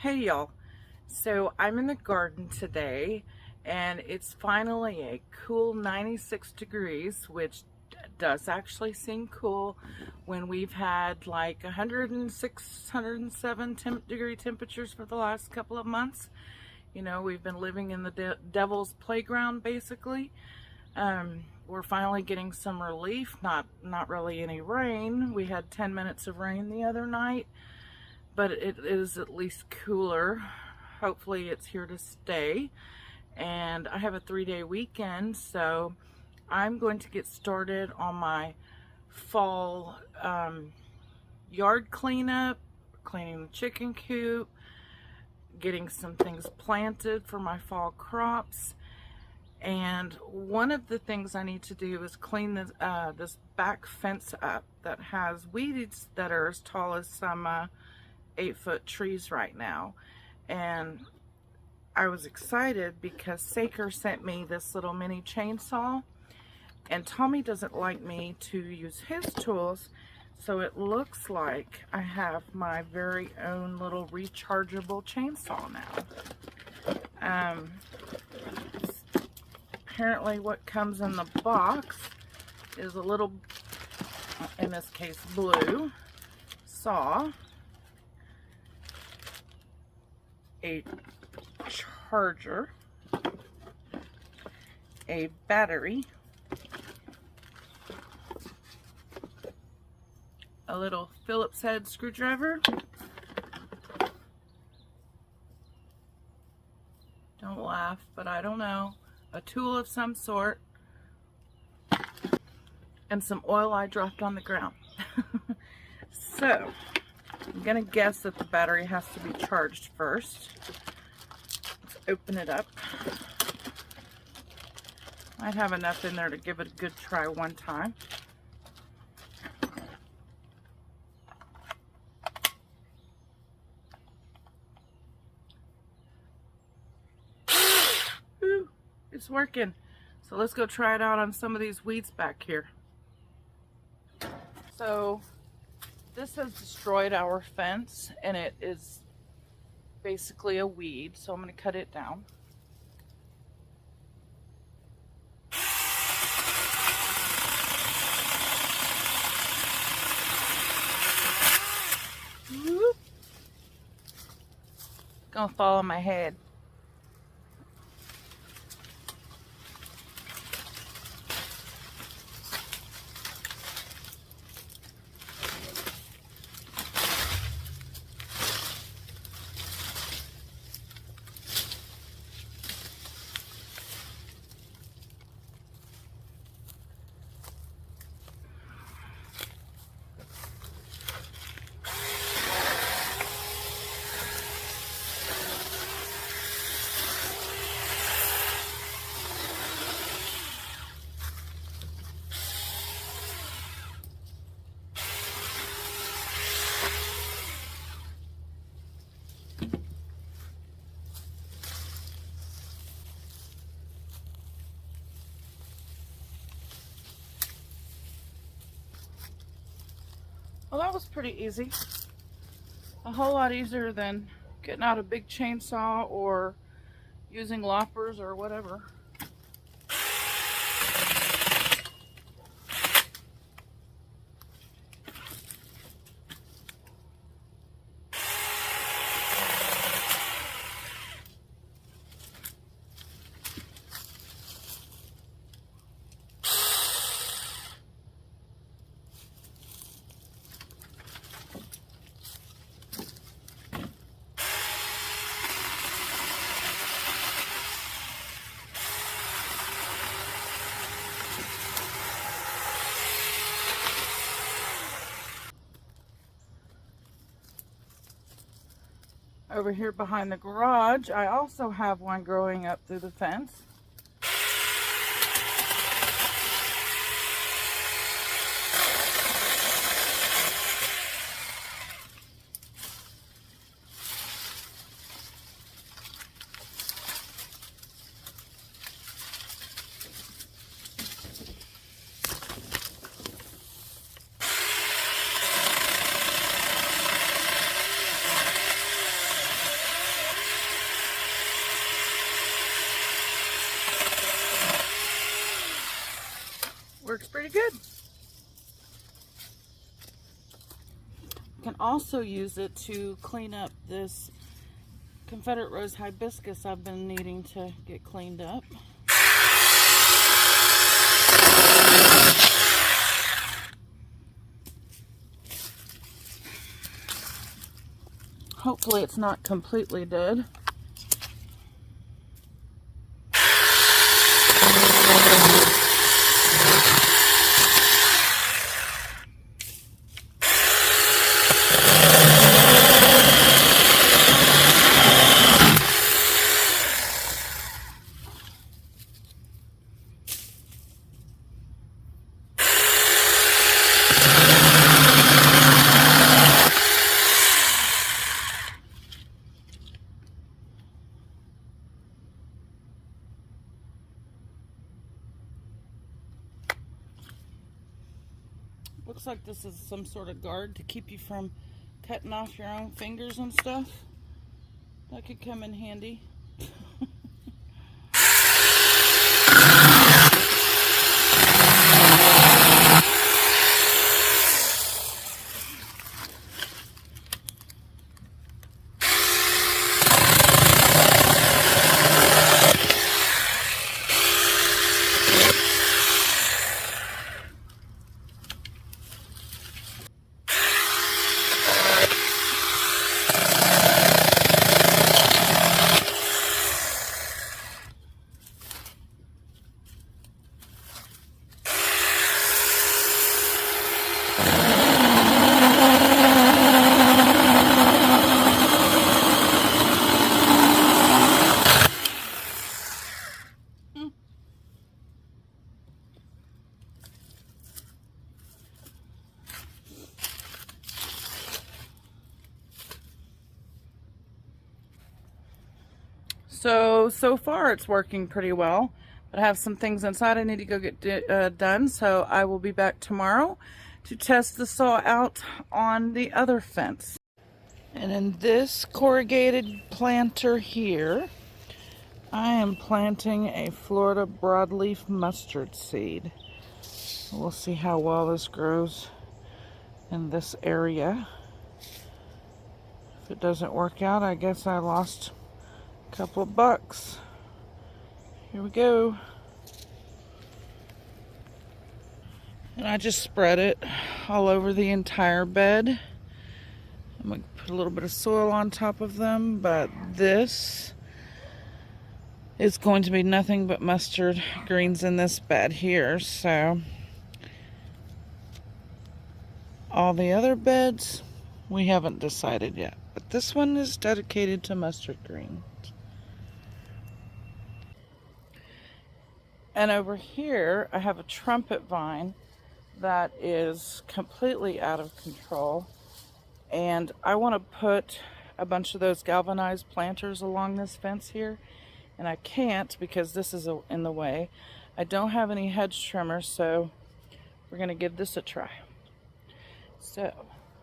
Hey y'all, so I'm in the garden today and it's finally a cool 96 degrees, which does actually seem cool when we've had like 106, 107 degree temperatures for the last couple of months. You know, we've been living in the devil's playground basically. We're finally getting some relief, not really any rain. We had 10 minutes of rain the other night, but it is at least cooler. Hopefully it's here to stay. And I have a 3-day weekend, so I'm going to get started on my fall yard cleanup, cleaning the chicken coop, getting some things planted for my fall crops. And one of the things I need to do is clean this back fence up that has weeds that are as tall as some 8-foot trees right now. And I was excited because Saker sent me this little mini chainsaw, and Tommy doesn't like me to use his tools, so it looks like I have my very own little rechargeable chainsaw now. Apparently what comes in the box is a little, in this case blue, saw, a charger, a battery, a little Phillips head screwdriver, don't laugh, but I don't know, a tool of some sort, and some oil I dropped on the ground. So I'm gonna guess that the battery has to be charged first. Let's open it up. Might have enough in there to give it a good try one time. Ooh, it's working. So let's go try it out on some of these weeds back here. So this has destroyed our fence, and it is basically a weed, so I'm going to cut it down. Whoop. Gonna fall on my head. Well, that was pretty easy. A whole lot easier than getting out a big chainsaw or using loppers or whatever. Over here behind the garage, I also have one growing up through the fence. Works pretty good. You can also use it to clean up this Confederate Rose Hibiscus I've been needing to get cleaned up. Hopefully it's not completely dead. Looks like this is some sort of guard to keep you from cutting off your own fingers and stuff. That could come in handy. So far it's working pretty well, but I have some things inside I need to go get done, so I will be back tomorrow to test the saw out on the other fence. And in this corrugated planter here, I am planting a Florida broadleaf mustard seed. We'll see how well this grows in this area. If it doesn't work out, I guess I lost a couple of bucks. Here we go. And I just spread it all over the entire bed. I'm going to put a little bit of soil on top of them, but this is going to be nothing but mustard greens in this bed here. So all the other beds, we haven't decided yet, but this one is dedicated to mustard greens. And over here, I have a trumpet vine that is completely out of control. And I want to put a bunch of those galvanized planters along this fence here. And I can't because this is in the way. I don't have any hedge trimmers, so we're going to give this a try. So,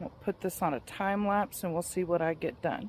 we'll put this on a time lapse and we'll see what I get done.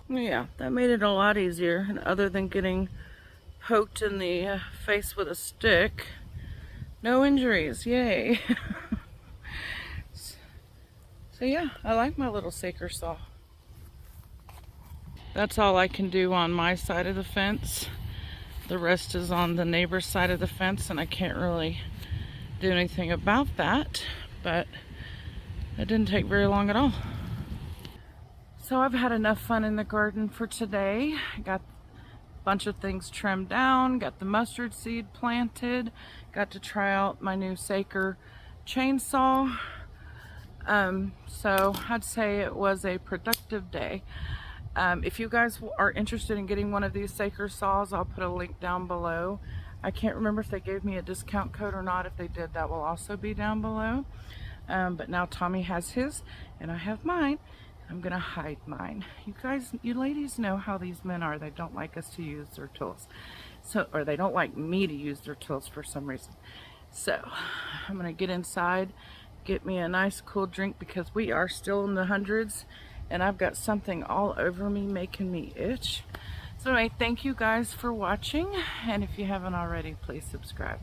Yeah, that made it a lot easier. And other than getting poked in the face with a stick, no injuries, yay. So yeah, I like my little saker saw. That's all I can do on my side of the fence. The rest is on the neighbor's side of the fence, and I can't really do anything about that, but it didn't take very long at all. So I've had enough fun in the garden for today. I got a bunch of things trimmed down, got the mustard seed planted, got to try out my new Saker chainsaw. So I'd say it was a productive day. If you guys are interested in getting one of these Saker saws, I'll put a link down below. I can't remember if they gave me a discount code or not. If they did, that will also be down below. But now Tommy has his and I have mine. I'm gonna hide mine. You guys, you ladies know how these men are. They don't like us to use their tools. Or they don't like me to use their tools for some reason. So I'm gonna get inside, get me a nice cool drink because we are still in the hundreds and I've got something all over me making me itch. So anyway, thank you guys for watching, and if you haven't already, please subscribe.